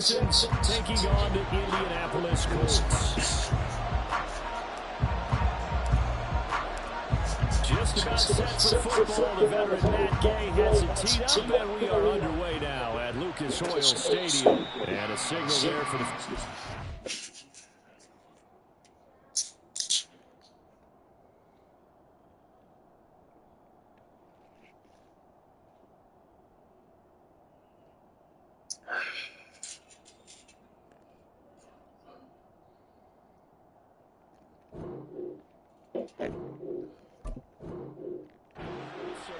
Texans taking on the Indianapolis Colts. Just about set for football. The veteran Matt Gay has it teed up, and we are underway now at Lucas Oil Stadium. And a signal there for the...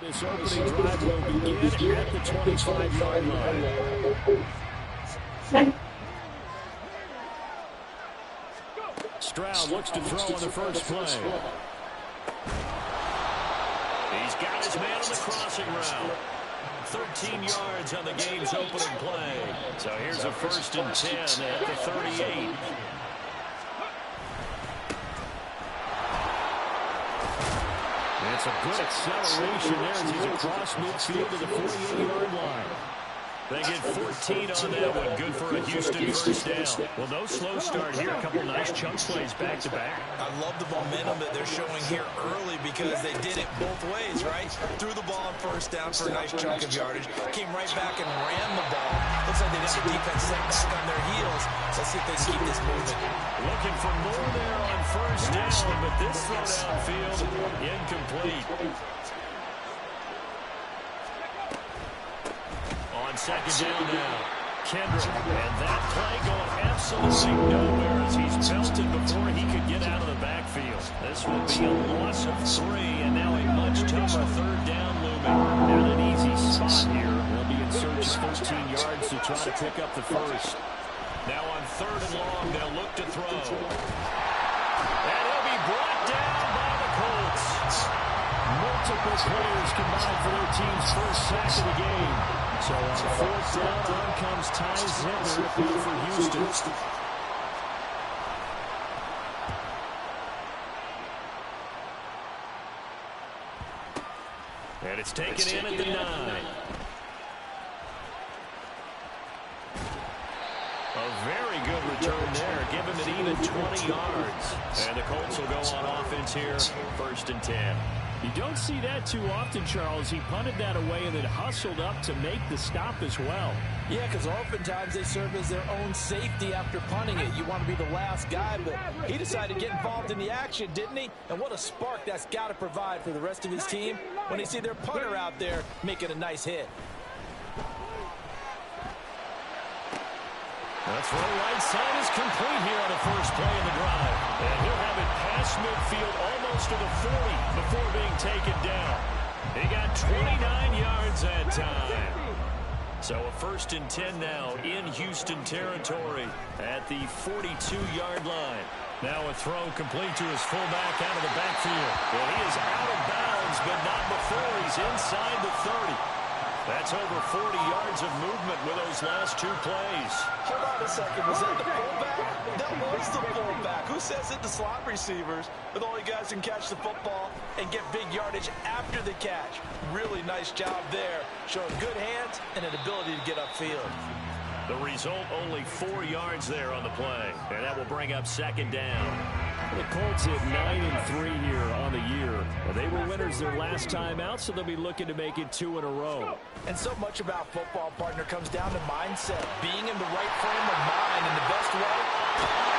This opening drive will begin at the 25-yard line. Stroud looks to throw on the first play. He's got his man on the crossing route. 13 yards on the game's opening play. So here's a 1st and 10 at the 38. It's a good acceleration there as he's across midfield to the 48-yard line. They get 14 on that one. Good for a Houston first down. Well, no slow start here. A couple nice chunk plays back-to-back. I love the momentum that they're showing here early because they did it both ways, right? Threw the ball on first down for a nice chunk of yardage. Came right back and ran the ball. Looks like they got the defense set back on their heels. Let's see if they can keep this moving. Looking for more there on first down, but this throw downfield incomplete. On second down now, Kendrick, and that play going absolutely nowhere as he's belted before he could get out of the backfield. This will be a loss of 3, and now a much tougher 3rd down looming. Not an easy spot here. They'll be in search of 13 yards to try to pick up the first. Now on 3rd and long, they'll look to throw. And he'll be brought down by the Colts. Multiple players combined for their team's first sack of the game. So on 4th down, on comes Ty Zimmer for Houston. And it's taken in at the 9. A very good return there, giving it even 20 yards. And the Colts will go on offense here, 1st and 10. You don't see that too often, Charles. He punted that away and then hustled up to make the stop as well. Yeah, because oftentimes they serve as their own safety after punting it. You want to be the last guy, but he decided to get involved in the action, didn't he? And what a spark that's got to provide for the rest of his team when they see their punter out there making a nice hit. The throw right side is complete here on the first play of the drive. And he'll have it past midfield almost to the 40 before being taken down. He got 29 yards that time. So a 1st and 10 now in Houston territory at the 42-yard line. Now a throw complete to his fullback out of the backfield. Well, he is out of bounds, but not before he's inside the 30. That's over 40 yards of movement with those last 2 plays. Hold on a second. Was that the fullback? That was the fullback. Who says it? The slot receivers. But only guys can catch the football and get big yardage after the catch. Really nice job there. Showing good hands and an ability to get upfield. The result, only 4 yards there on the play. And that will bring up 2nd down. The Colts hit 9-3 here on the year. Well, they were winners their last time out, so they'll be looking to make it 2 in a row. And so much about football, partner, comes down to mindset. Being in the right frame of mind in the best way.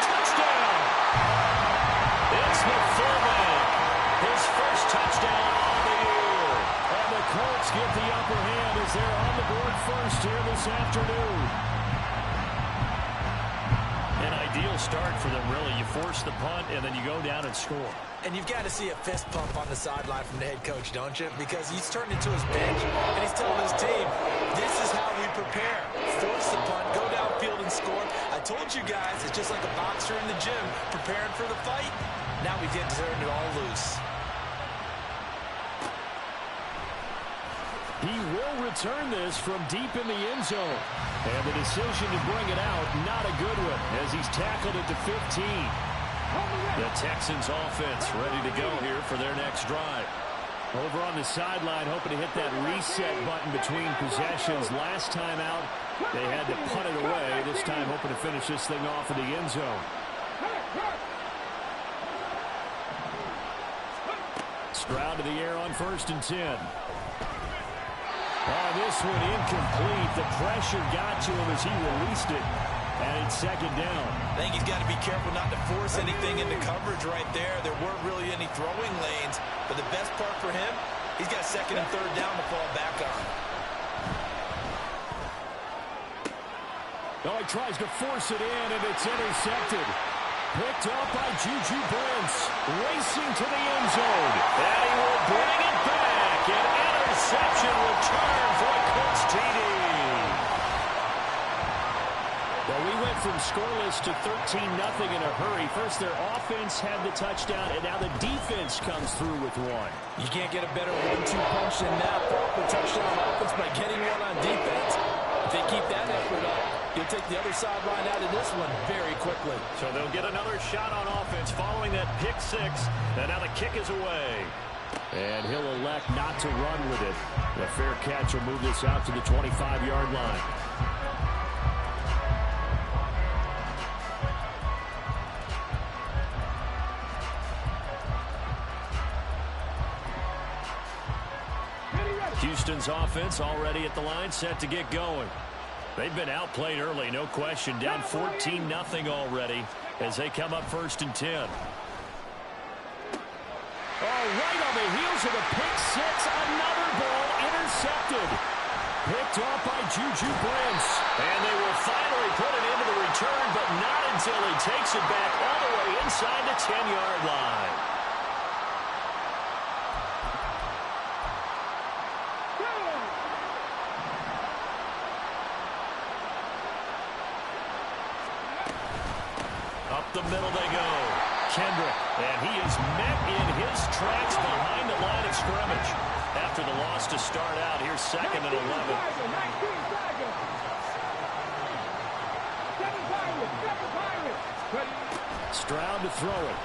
Touchdown! It's the fullback. His first touchdown of the year. And the Colts get the upper hand as they're on the board first here this afternoon. An ideal start for them, really. You force the punt, and then you go down and score. And you've got to see a fist pump on the sideline from the head coach, don't you? Because he's turned into his bench, and he's telling his team, this is how we prepare. Force the punt, go downfield and score. I told you guys, it's just like a boxer in the gym preparing for the fight. Now we get to turn it all loose. He will return this from deep in the end zone. And the decision to bring it out, not a good one, as he's tackled it to 15. The Texans offense ready to go here for their next drive. Over on the sideline, hoping to hit that reset button between possessions. Last time out, They had to punt it away, this time hoping to finish this thing off in the end zone. Stroud to the air on 1st and 10. Oh, this one incomplete. The pressure got to him as he released it. And it's 2nd down. I think he's got to be careful not to force anything into coverage right there. There weren't really any throwing lanes. But the best part for him, he's got 2nd and 3rd down to fall back on. Oh, he tries to force it in, and it's intercepted. Picked up by Juju Brents. Racing to the end zone. And he will bring it back. An interception return for a Colts TD. Well, we went from scoreless to 13-0 in a hurry. First, their offense had the touchdown, and now the defense comes through with one. You can't get a better 1-2 punch than that. Off the touchdown offense by getting one on defense. If they keep that effort up, you'll take the other sideline out of this one very quickly. So they'll get another shot on offense following that pick 6. And now the kick is away. And he'll elect not to run with it. The fair catch will move this out to the 25-yard line. Houston's offense already at the line, set to get going. They've been outplayed early, no question. Down 14-0 already as they come up 1st and 10. Oh, right on the heels of a pick 6. Another ball intercepted. Picked off by Juju Brents. And they will finally put it into the return, but not until he takes it back all the way inside the 10-yard line. Up the middle they go. Kendrick, and he is met in his tracks behind the line of scrimmage. After the loss to start out, here's 2nd and 11. Stroud to throw it.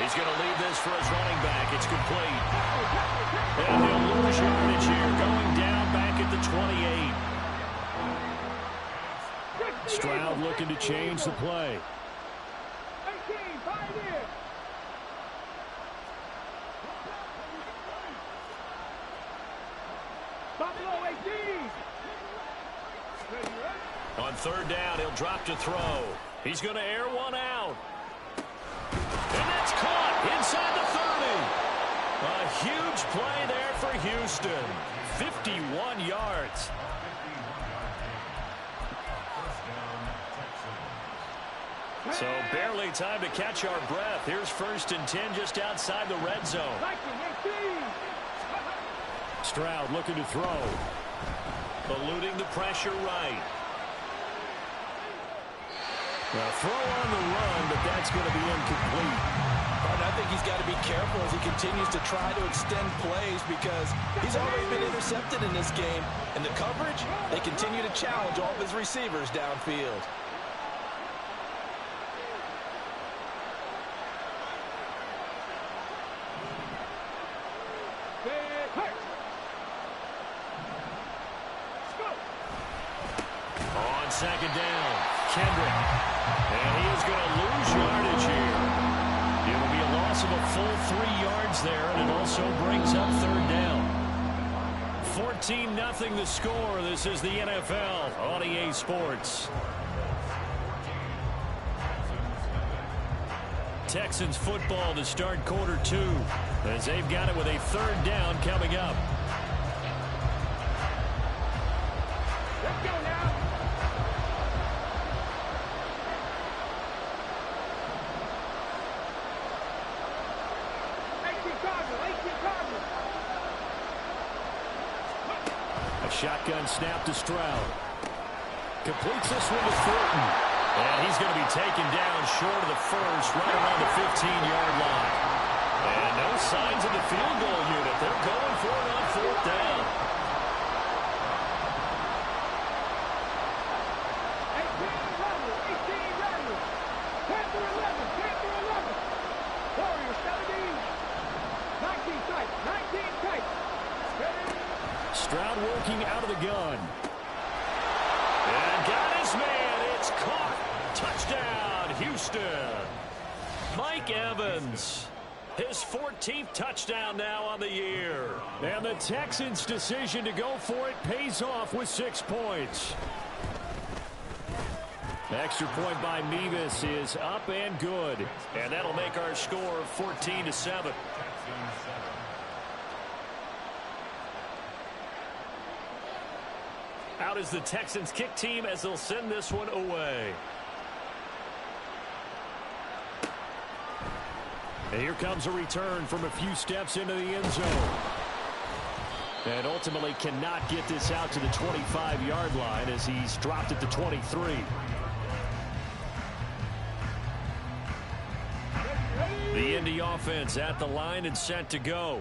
He's going to leave this for his running back. It's complete. And he'll lose yardage here, going down back at the 28. Stroud looking to change the play. On 3rd down, he'll drop to throw. He's going to air one out. And that's caught inside the 30. A huge play there for Houston. 51 yards. So barely time to catch our breath. Here's 1st and 10 just outside the red zone. Stroud looking to throw. Eluding the pressure right. Well, throw on the run, but that's going to be incomplete. And I think he's got to be careful as he continues to try to extend plays because he's already been intercepted in this game. And the coverage, they continue to challenge all of his receivers downfield. On 2nd down, Kendrick. And he is going to lose yardage here. It'll be a loss of a full 3 yards there, and it also brings up 3rd down. 14-0 the score. This is the NFL on EA Sports. Texans football to start quarter 2 as they've got it with a 3rd down coming up. Let's go now. A shotgun snap to Stroud. Completes this one to Thornton. And he's going to be taken down short of the first, right around the 15-yard line. And no signs of the field goal unit. They're going for it on 4th down. 18 runners. 10 for 11. 10 for 11. Warriors 17. 19 tight. 19 tight. Stroud working out of the gun. And got his man. It's caught. Touchdown, Houston. Mike Evans. His 14th touchdown now on the year. And the Texans' decision to go for it pays off with 6 points. Extra point by Mevis is up and good. And that'll make our score 14-7. Out is the Texans kick team as they'll send this one away. And here comes a return from a few steps into the end zone. And ultimately cannot get this out to the 25-yard line as he's dropped it to 23. The Indy offense at the line and set to go.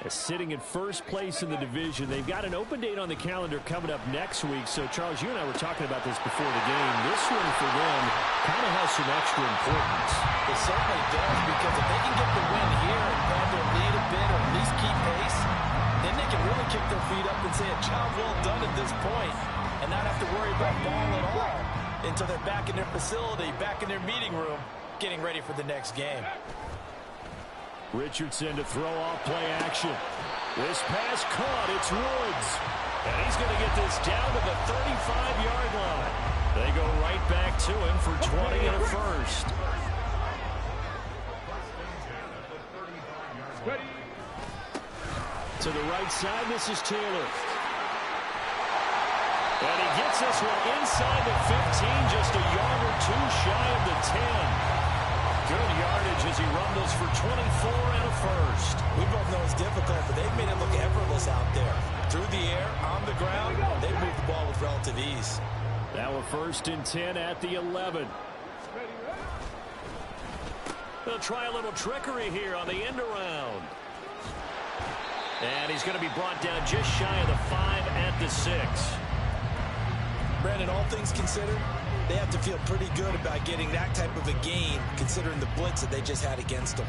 Sitting in first place in the division. They've got an open date on the calendar coming up next week. So, Charles, you and I were talking about this before the game. This one for them kind of has some extra importance. It certainly does, because if they can get the win here and grab their lead a bit or at least keep pace, then they can really kick their feet up and say a job well done at this point and not have to worry about ball at all until they're back in their facility, back in their meeting room, getting ready for the next game. Richardson to throw off play action. This pass caught. It's Woods. And he's going to get this down to the 35-yard line. They go right back to him for 20 and a first. To the right side, this is Taylor. And he gets this one inside the 15, just a yard or two shy of the 10. Good yardage as he rumbles for 24 and a first. We both know it's difficult, but they've made it look effortless out there. Through the air, on the ground, they've moved the ball with relative ease. Now a 1st and 10 at the 11. They'll try a little trickery here on the end around. And he's going to be brought down just shy of the 5 at the 6. Brandon, all things considered, they have to feel pretty good about getting that type of a gain, considering the blitz that they just had against them.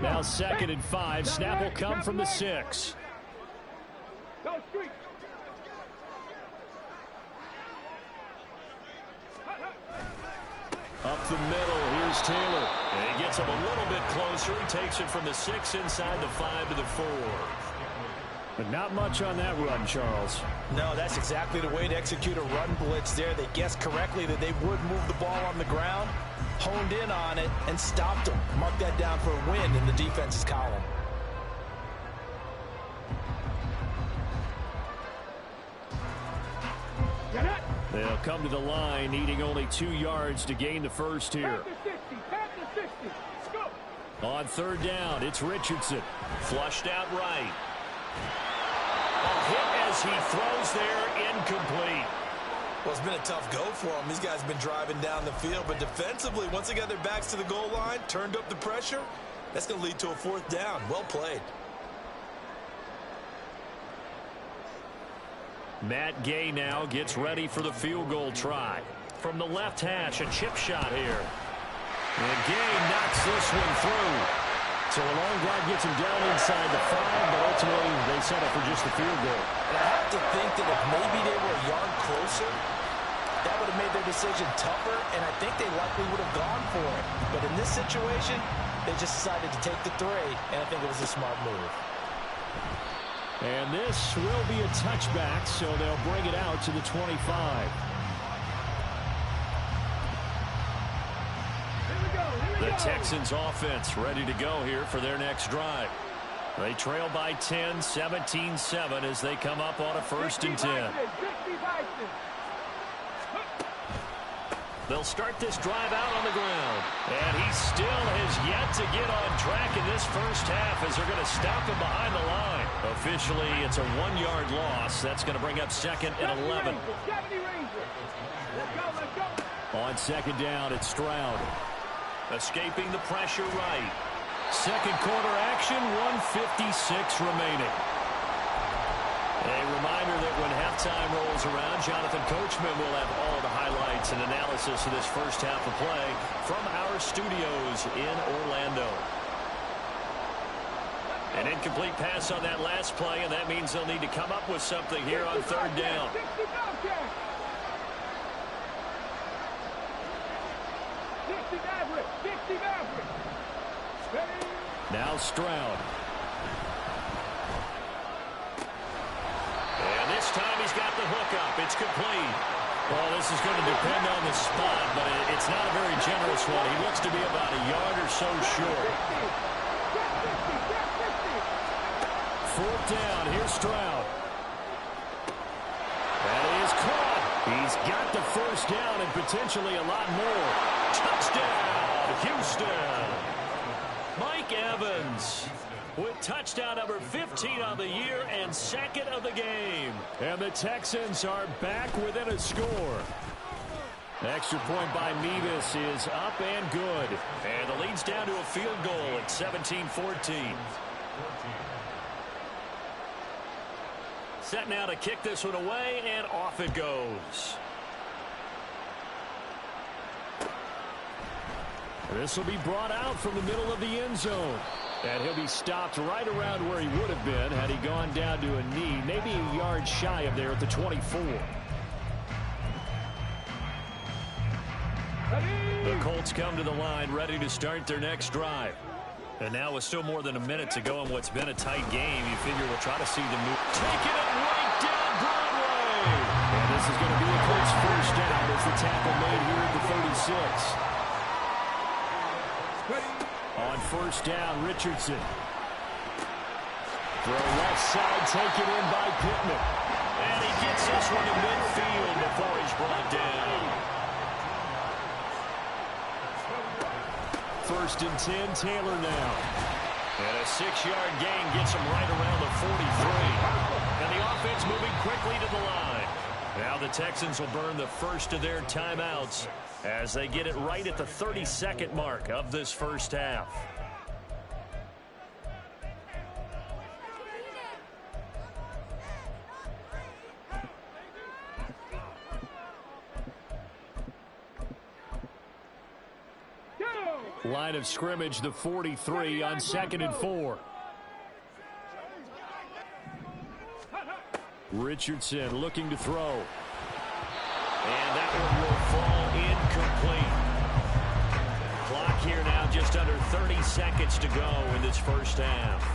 Now 2nd and 5. Snap will come from the 6. Up the middle, here's Taylor. And he gets him a little bit closer. He takes it from the 6 inside the 5 to the 4. But not much on that run, Charles. No, that's exactly the way to execute a run blitz there. They guessed correctly that they would move the ball on the ground, honed in on it, and stopped them. Mark that down for a win in the defense's column. They'll come to the line, needing only 2 yards to gain the first here. On 3rd down, it's Richardson. Flushed out right. A hit as he throws there, incomplete. Well, it's been a tough go for them. These guys have been driving down the field, but defensively, once they got their backs to the goal line, turned up the pressure, that's going to lead to a 4th down. Well played. Matt Gay now gets ready for the field goal try. From the left hash, a chip shot here. And Gay knocks this one through. So a long drive gets him down inside the 5, but ultimately they settle for just the field goal. And I have to think that if maybe they were a yard closer, that would have made their decision tougher, and I think they likely would have gone for it. But in this situation, they just decided to take the 3, and I think it was a smart move. And this will be a touchback, so they'll bring it out to the 25. The Texans offense ready to go here for their next drive. They trail by 10, 17-7 as they come up on a 1st and 10. They'll start this drive out on the ground. And he still has yet to get on track in this first half as they're going to stop him behind the line. Officially, it's a 1-yard loss. That's going to bring up 2nd and 11. On 2nd down, it's Stroud. Escaping the pressure right. 2nd quarter action, 1:56 remaining. halftime rolls around, Jonathan Coachman will have all the highlights and analysis of this first half of play from our studios in Orlando. An incomplete pass on that last play, and that means they'll need to come up with something here on third down. Now Stroud. And this time he's got the hook up. It's complete. Well, this is going to depend on the spot, but it's not a very generous one. He looks to be about a yard or so short. Fourth down. Here's Stroud. That is caught. He's got the first down and potentially a lot more. Touchdown, Houston. Mike Evans with touchdown number 15 on the year and second of the game. And the Texans are back within a score. Extra point by Mevis is up and good. And the lead's down to a field goal at 17-14. Set now to kick this one away, and off it goes. This will be brought out from the middle of the end zone. And he'll be stopped right around where he would have been had he gone down to a knee, maybe a yard shy of there at the 24. The Colts come to the line ready to start their next drive. And now with still more than a minute to go in what's been a tight game, you figure we'll try to see them move. Taking it right down Broadway. And this is going to be a Colts first down as the tackle made here at the 36. On first down, Richardson. Throw left side, taken in by Pittman. And he gets this one to midfield before he's brought down. First and 10, Taylor now. And a 6-yard gain gets him right around the 43. And the offense moving quickly to the line. Now the Texans will burn the first of their timeouts as they get it right at the 32nd mark of this first half. Line of scrimmage, the 43 on 2nd and 4. Richardson looking to throw. And that one will fall incomplete. Clock here now just under 30 seconds to go in this first half.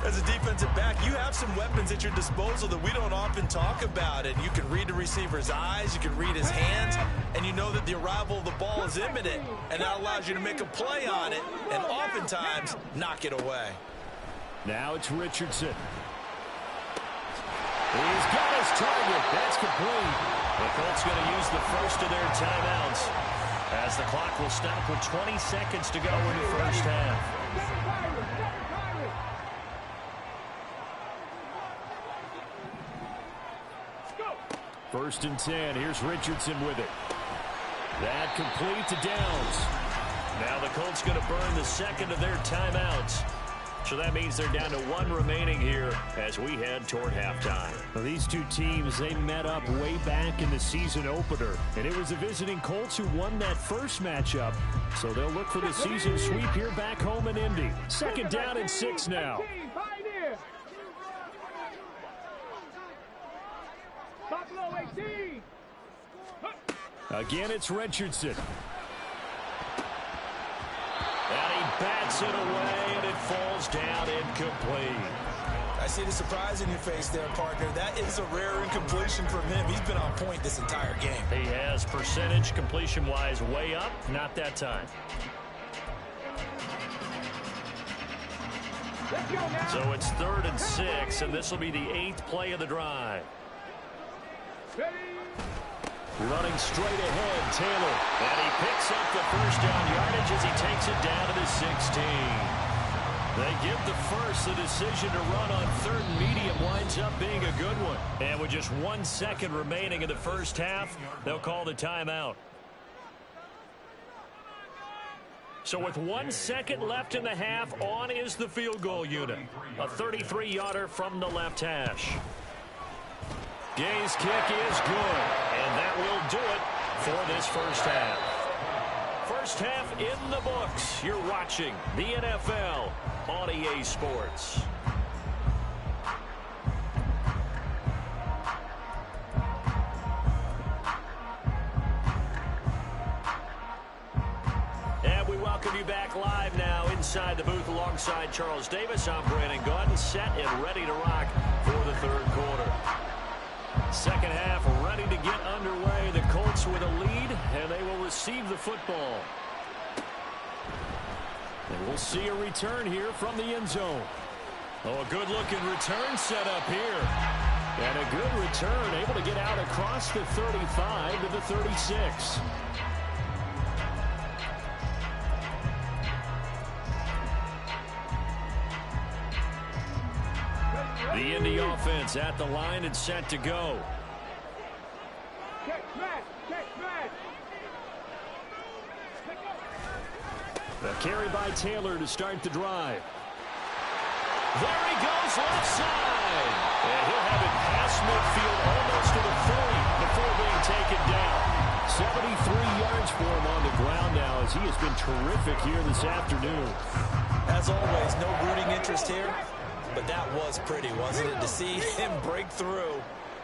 As a defensive back, you have some weapons at your disposal that we don't often talk about. And you can read the receiver's eyes, you can read his hands, and you know that the arrival of the ball is imminent. And that allows you to make a play on it and oftentimes knock it away. Now it's Richardson. He's got his target. That's complete. The Colts going to use the first of their timeouts as the clock will stop with 20 seconds to go in the first half. First and 10. Here's Richardson with it. That complete to Downs. Now the Colts going to burn the second of their timeouts. So that means they're down to one remaining here as we head toward halftime. Well, these two teams, they met up way back in the season opener. And it was the visiting Colts who won that first matchup. So they'll look for the season sweep here back home in Indy. Second down and 6 now. Again, it's Richardson. And he bats it away, and it falls down incomplete. I see the surprise in your face there, partner. That is a rare incompletion from him. He's been on point this entire game. He has percentage completion-wise way up. Not that time. So it's 3rd and 6, and this will be the 8th play of the drive. Running straight ahead, Taylor. And he picks up the first down yardage as he takes it down to the 16. They get the first. The decision to run on 3rd and medium winds up being a good one. And with just 1 second remaining in the first half, they'll call the timeout. So with 1 second left in the half, on is the field goal unit. A 33-yarder from the left hash. Gay's kick is good, and that will do it for this first half. First half in the books. You're watching the NFL on EA Sports. And we welcome you back live now inside the booth alongside Charles Davis. I'm Brandon Gaudin, set and ready to rock for the third quarter. Second half ready to get underway. The Colts with a lead, and they will receive the football. And we'll see a return here from the end zone. Oh, a good-looking return set up here. And a good return, able to get out across the 35 to the 36. The Indy offense at the line and set to go. A carry by Taylor to start the drive. There he goes left side. And he'll have it past midfield almost to the 40 before being taken down. 73 yards for him on the ground now as he has been terrific here this afternoon. As always, no rooting interest here. But that was pretty, wasn't it, to see him break through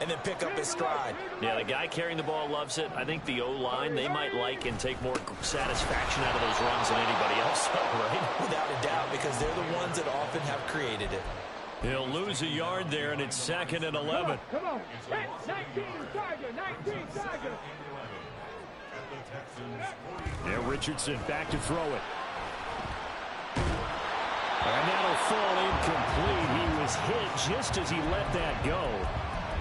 and then pick up his stride. Yeah, the guy carrying the ball loves it. I think the O-line, they might like and take more satisfaction out of those runs than anybody else, right? Without a doubt, because they're the ones that often have created it. He'll lose a yard there, and it's 2nd and 11. Come on. 19, Tiger, 19, Tiger. Now Richardson back to throw it. And that'll fall incomplete. He was hit just as he let that go.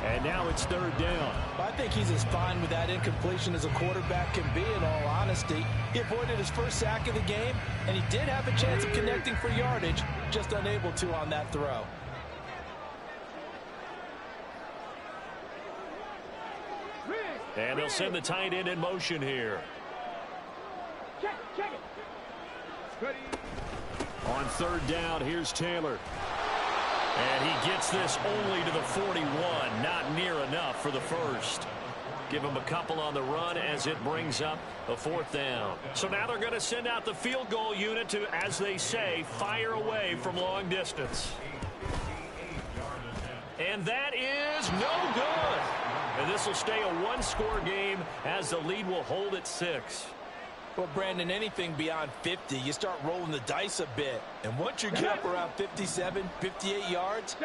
And now it's 3rd down. I think he's as fine with that incompletion as a quarterback can be, in all honesty. He avoided his first sack of the game, and he did have a chance of connecting for yardage, just unable to on that throw. And they'll send the tight end in motion here. Check it. Ready. On 3rd down, here's Taylor. And he gets this only to the 41. Not near enough for the first. Give him a couple on the run as it brings up a 4th down. So now they're going to send out the field goal unit to, as they say, fire away from long distance. And that is no good. And this will stay a one-score game as the lead will hold at 6. Well, Brandon, anything beyond 50, you start rolling the dice a bit. And once you get up around 57, 58 yards,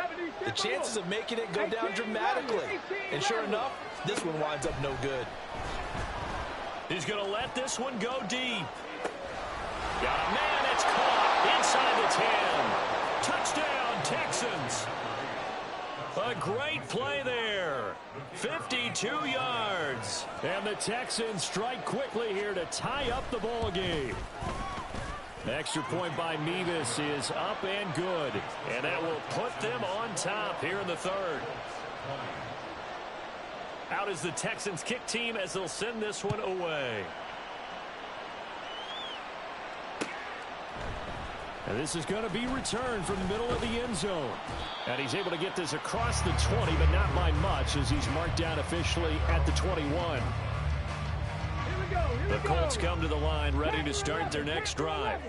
the chances of making it go down dramatically. And sure enough, this one winds up no good. He's going to let this one go deep. Got a man, it's caught inside the 10. Touchdown, Texans. A great play there. 52 yards. And the Texans strike quickly here to tie up the ball game. Extra point by Mevis is up and good. And that will put them on top here in the 3rd. Out is the Texans kick team as they'll send this one away. And this is going to be returned from the middle of the end zone. And he's able to get this across the 20, but not by much as he's marked down officially at the 21. The Colts come to the line ready to start their next drive.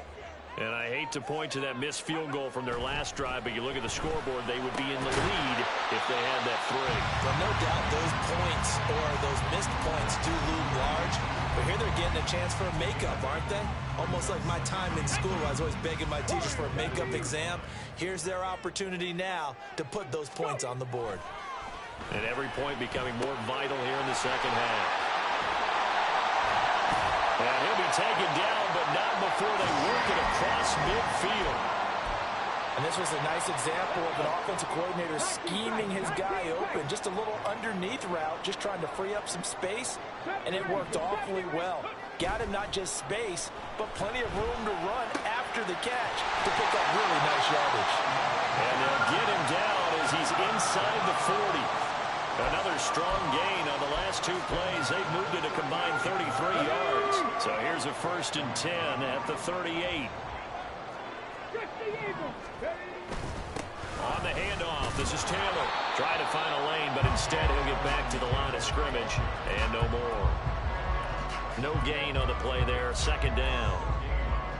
And I hate to point to that missed field goal from their last drive, but you look at the scoreboard, they would be in the lead if they had that 3. Well, no doubt those points or those missed points do loom large. But here they're getting a chance for a makeup, aren't they? Almost like my time in school. I was always begging my teachers for a makeup exam. Here's their opportunity now to put those points on the board. And every point becoming more vital here in the second half. And he'll be taken down, but not before they work it across midfield. And this was a nice example of an offensive coordinator scheming his guy open. Just a little underneath route, just trying to free up some space. And it worked awfully well. Got him not just space, but plenty of room to run after the catch to pick up really nice yardage. And they'll get him down as he's inside the 40. Another strong gain on the last 2 plays. They've moved it a combined 33 yards. So here's a 1st and 10 at the 38. On the handoff, off. This is Taylor. Trying to find a lane, but instead he'll get back to the line of scrimmage. And no more. No gain on the play there. Second down.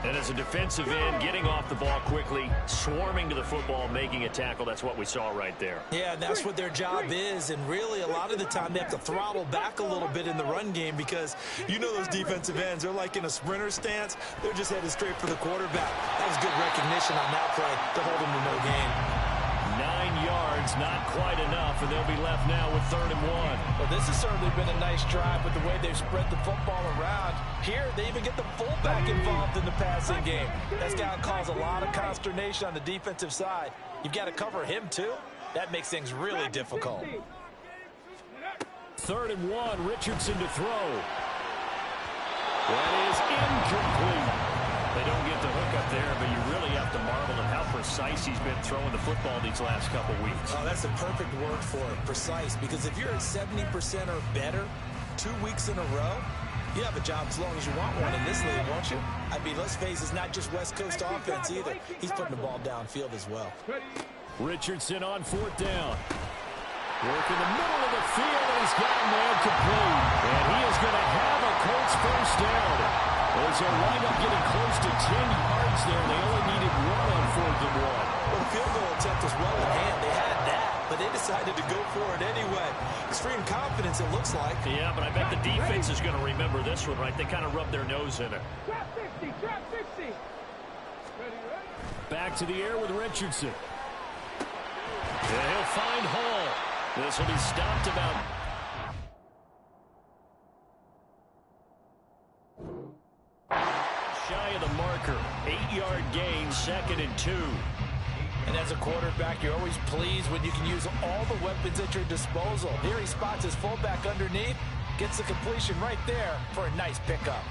And as a defensive end, getting off the ball quickly, swarming to the football, making a tackle, that's what we saw right there. Yeah, that's what their job is, and really a lot of the time they have to throttle back a little bit in the run game because you know those defensive ends, they're like in a sprinter stance. They're just headed straight for the quarterback. That was good recognition on that play to hold them to no gain. 9 yards, not quite enough, and they'll be left now with 3rd and 1. Well, this has certainly been a nice drive with the way they've spread the football around. Here, they even get the fullback involved in the passing game. That's got to cause a lot of consternation on the defensive side. You've got to cover him, too. That makes things really difficult. 3rd and 1, Richardson to throw. That is incomplete. They don't get the hook up there, but you really have to marvel at how precise he's been throwing the football these last couple weeks. Oh, that's a perfect word for it, precise, because if you're at 70% or better 2 weeks in a row, you have a job as long as you want one in this league, won't you? I mean, let's face it, it's not just West Coast offense either. He's putting the ball downfield as well. Richardson on 4th down. Work in the middle of the field, and he's got a man complete. And he is going to have a Colts first down. As they wind up getting close to 10 yards there, they only needed 1 on 4th and 1. Well, the field goal attempt was well in hand. They had that, but they decided to go for it anyway. Extreme confidence, it looks like. Yeah, but I bet the defense is going to remember this one, right? They kind of rubbed their nose in it. Drop 50, drop 50. Back to the air with Richardson. And he'll find Hall. This will be stopped about... shy of the marker. 8-yard gain, 2nd and 2. And as a quarterback, you're always pleased when you can use all the weapons at your disposal. Here he spots his fullback underneath, gets the completion right there for a nice pickup.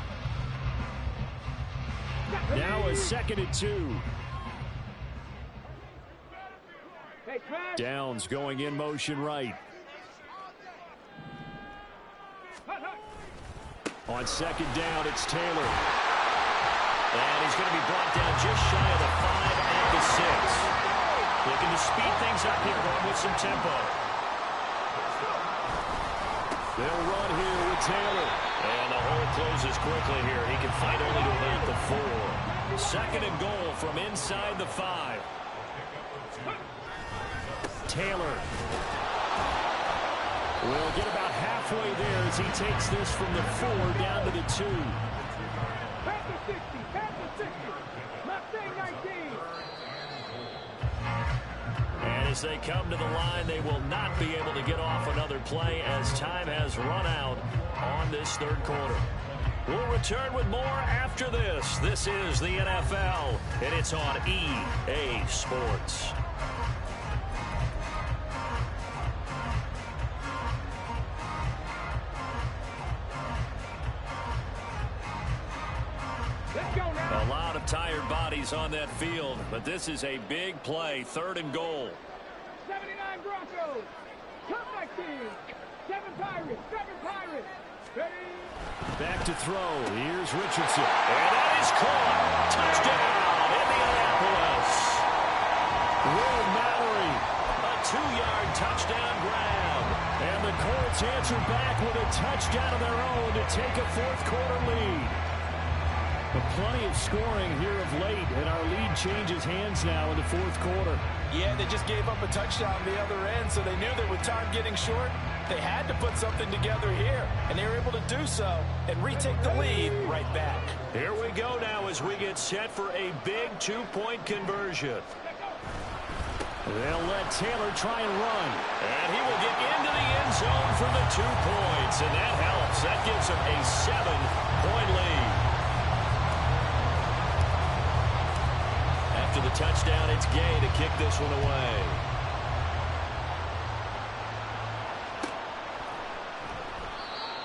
Now a 2nd and 2. Downs going in motion right. On 2nd down, it's Taylor. And he's going to be brought down just shy of the 5 at the 6. Looking to speed things up here, going with some tempo. They'll run here with Taylor. And the hole closes quickly here. He can fight only to about the 4. 2nd and goal from inside the 5. Taylor will get about halfway there as he takes this from the 4 down to the 2. Pass the 60, pass the 60. Mustang 19. And as they come to the line, they will not be able to get off another play as time has run out on this 3rd quarter. We'll return with more after this. This is the NFL, and it's on EA Sports. A lot of tired bodies on that field, but this is a big play. 3rd and goal. 79 Broncos. Comeback team. 7 Pirates. 7 Pirates. Ready? Back to throw. Here's Richardson. And that is caught. Touchdown, Indianapolis. Will Mallory. A 2-yard touchdown grab. And the Colts answer back with a touchdown of their own to take a 4th quarter lead. But plenty of scoring here of late, and our lead changes hands now in the 4th quarter. Yeah, they just gave up a touchdown on the other end, so they knew that with time getting short, they had to put something together here, and they were able to do so and retake the lead right back. Here we go now as we get set for a big 2-point conversion. They'll let Taylor try and run. And he will get into the end zone for the 2 points, and that helps. That gives him a 7-point lead. After the touchdown, it's Gay to kick this one away.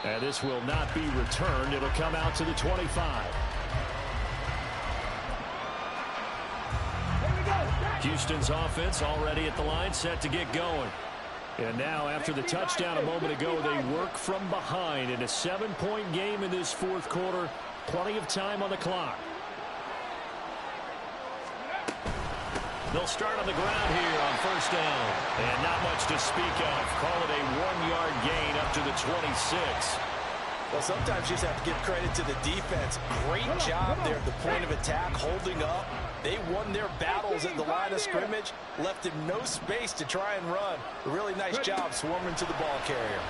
And this will not be returned. It'll come out to the 25. Houston's offense already at the line, set to get going. And now, after the touchdown a moment ago, they work from behind in a 7-point game in this 4th quarter. Plenty of time on the clock. They'll start on the ground here on first down. And not much to speak of. Call it a 1-yard gain up to the 26. Well, sometimes you just have to give credit to the defense. Great job there at the point of attack, holding up. They won their battles at the line of scrimmage, left him no space to try and run. A really nice job swarming to the ball carrier.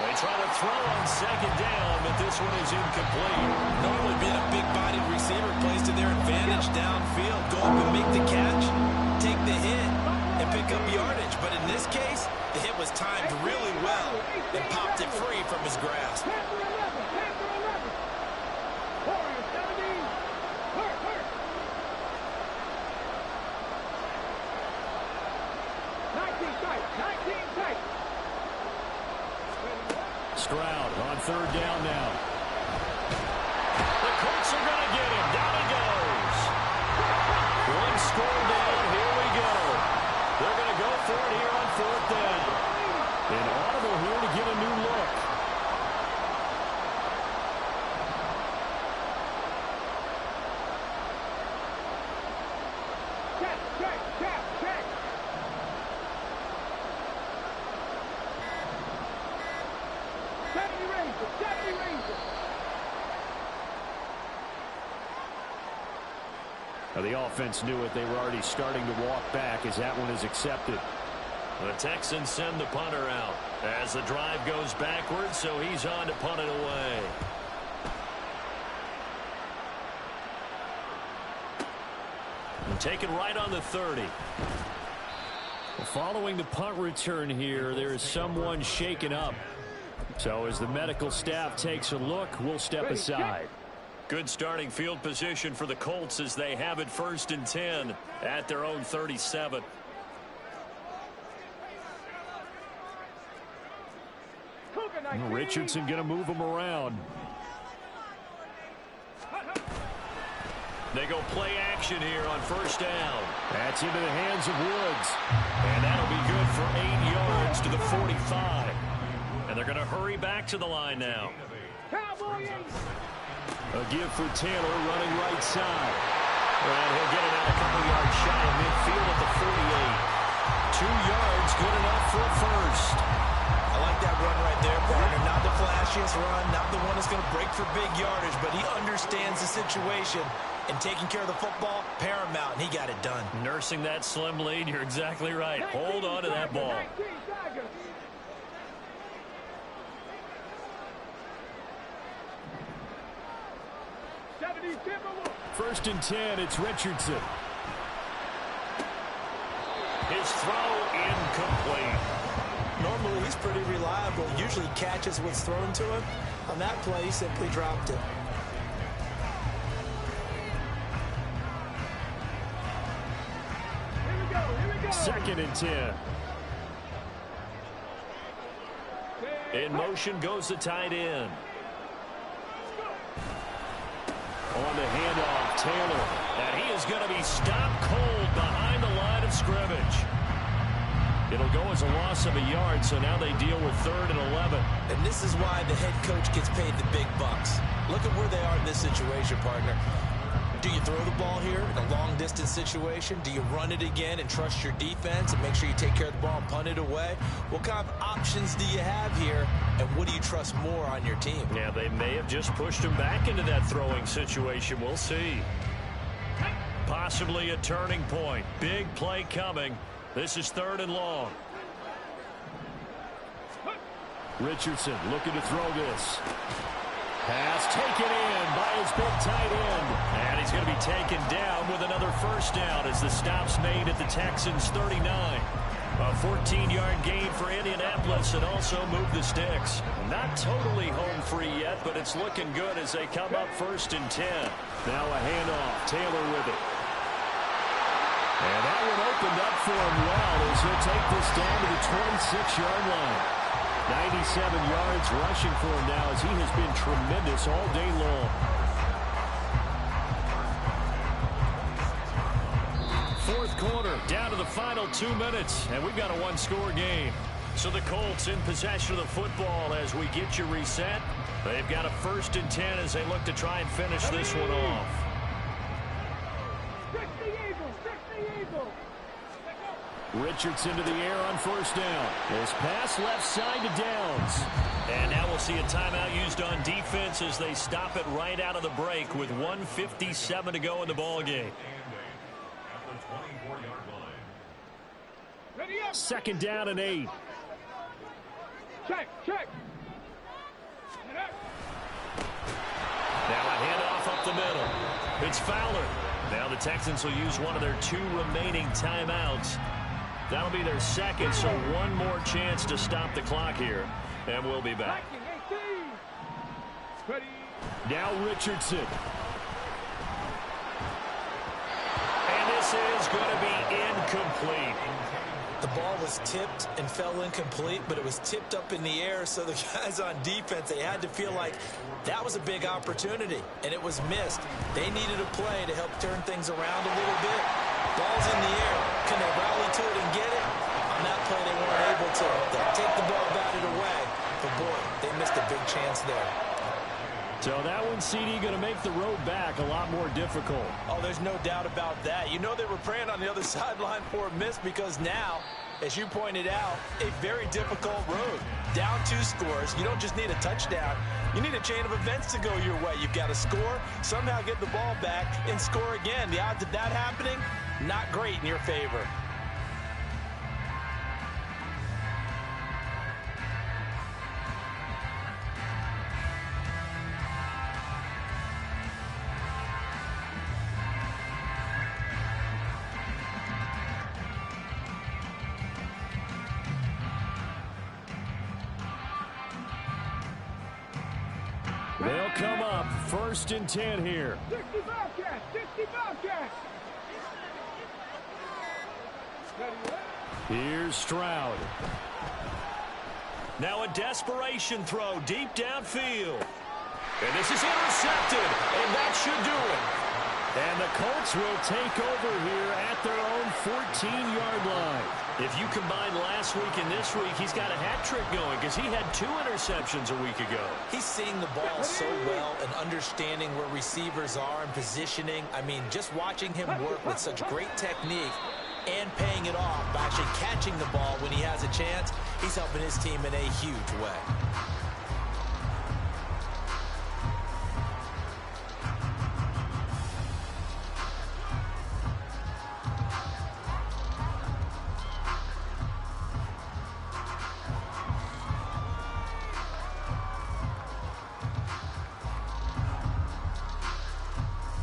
They try to throw on second down, but this one is incomplete. Normally being a big-bodied receiver plays to their advantage downfield. Go up and make the catch, take the hit, and pick up yardage. But in this case, the hit was timed really well and popped it free from his grasp. Stroud on third down now. The Colts are going to get him. Down he goes. One score down. Here we go. They're going to go for it here on fourth down. An audible here to get a new look. Check. Now the offense knew it. They were already starting to walk back as that one is accepted. The Texans send the punter out as the drive goes backwards, so he's on to punt it away. And taken right on the 30. Following the punt return here, there is someone shaken up. So as the medical staff takes a look, we'll step aside. Good starting field position for the Colts as they have it 1st and 10 at their own 37. Richardson going to move them around. They go play action here on first down. That's into the hands of Woods. And that'll be good for 8 yards to the 45. And they're going to hurry back to the line now. A give for Taylor running right side. And he'll get it out a couple yards shy of midfield at the 48. 2 yards, good enough for a first. I like that run right there, partner. Not the flashiest run, not the one that's going to break for big yardage, but he understands the situation. And taking care of the football, paramount, and he got it done. Nursing that slim lead, you're exactly right. Hold on to that ball. First and 10, it's Richardson. His throw incomplete. Normally he's pretty reliable. Usually catches what's thrown to him. On that play, he simply dropped it. Second and 10. In motion goes the tight end. On the handoff, Taylor. And he is going to be stopped cold behind the line of scrimmage. It'll go as a loss of a yard, so now they deal with 3rd and 11. And this is why the head coach gets paid the big bucks. Look at where they are in this situation, partner. Do you throw the ball here in a long-distance situation? Do you run it again and trust your defense and make sure you take care of the ball and punt it away? What kind of options do you have here, and what do you trust more on your team? Yeah, they may have just pushed him back into that throwing situation. We'll see. Possibly a turning point. Big play coming. This is 3rd and long. Richardson looking to throw this. Pass taken in by his big tight end. And he's going to be taken down with another first down as the stop's made at the Texans' 39. A 14-yard gain for Indianapolis and also move the sticks. Not totally home free yet, but it's looking good as they come up 1st and 10. Now a handoff. Taylor with it. And that one opened up for him well as he'll take this down to the 26-yard line. 97 yards rushing for him now as he has been tremendous all day long. 4th quarter, down to the final 2 minutes, and we've got a 1-score game. So the Colts in possession of the football as we get you reset. They've got a 1st and 10 as they look to try and finish this one off. Richardson to the air on 1st down. This pass left side to Downs. And now we'll see a timeout used on defense as they stop it right out of the break with 1:57 to go in the ballgame. 2nd down and 8. Check. Now a handoff up the middle. It's Fowler. Now the Texans will use one of their 2 remaining timeouts. That'll be their 2nd, so one more chance to stop the clock here. And we'll be back. Now Richardson. And this is going to be incomplete. The ball was tipped and fell incomplete, but it was tipped up in the air, so the guys on defense, they had to feel like that was a big opportunity, and it was missed. They needed a play to help turn things around a little bit. Ball's in the air. Can they rally to it and get it? On that play, they weren't able to. They'll take the ball, batted away. But, boy, they missed a big chance there. So that one, CD, going to make the road back a lot more difficult. Oh, there's no doubt about that. You know they were praying on the other sideline for a miss because now, as you pointed out, a very difficult road. Down 2 scores. You don't just need a touchdown. You need a chain of events to go your way. You've got to score, somehow get the ball back, and score again. The odds of that happening, not great in your favor. They'll come up 1st and 10 here. 60 Bobcats. Here's Stroud. Now a desperation throw deep downfield. And this is intercepted, and that should do it. And the Colts will take over here at their own 14-yard line. If you combine last week and this week, he's got a hat trick going because he had 2 interceptions a week ago. He's seeing the ball so well and understanding where receivers are and positioning. I mean, just watching him work with such great technique and paying it off by actually catching the ball when he has a chance, he's helping his team in a huge way.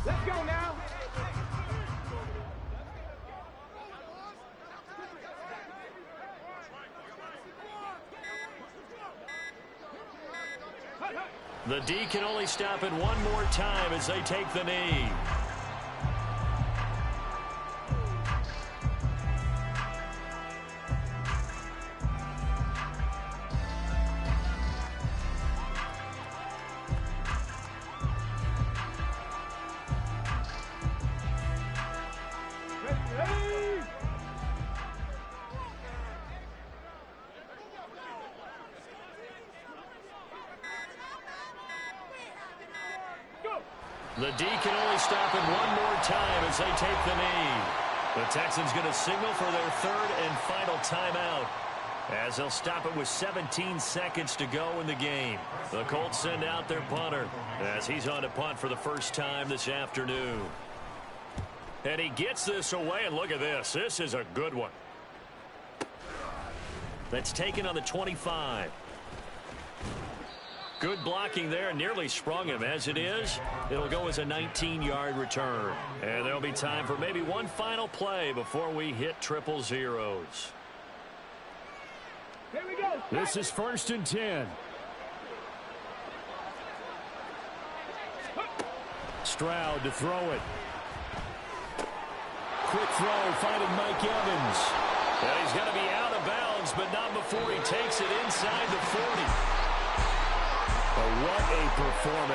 Let's go now. The D can only stop it one more time as they take the knee. The D can only stop it one more time as they take the knee. The Texans going to signal for their 3rd and final timeout as they'll stop it with 17 seconds to go in the game. The Colts send out their punter as he's on to punt for the first time this afternoon. And he gets this away, and look at this. This is a good one. That's taken on the 25. Good blocking there, nearly sprung him. As it is, it'll go as a 19-yard return. And there'll be time for maybe one final play before we hit triple zeros. Here we go. This is 1st and 10. Stroud to throw it. Quick throw, finding Mike Evans. And he's going to be out of bounds, but not before he takes it inside the 40. But what a performance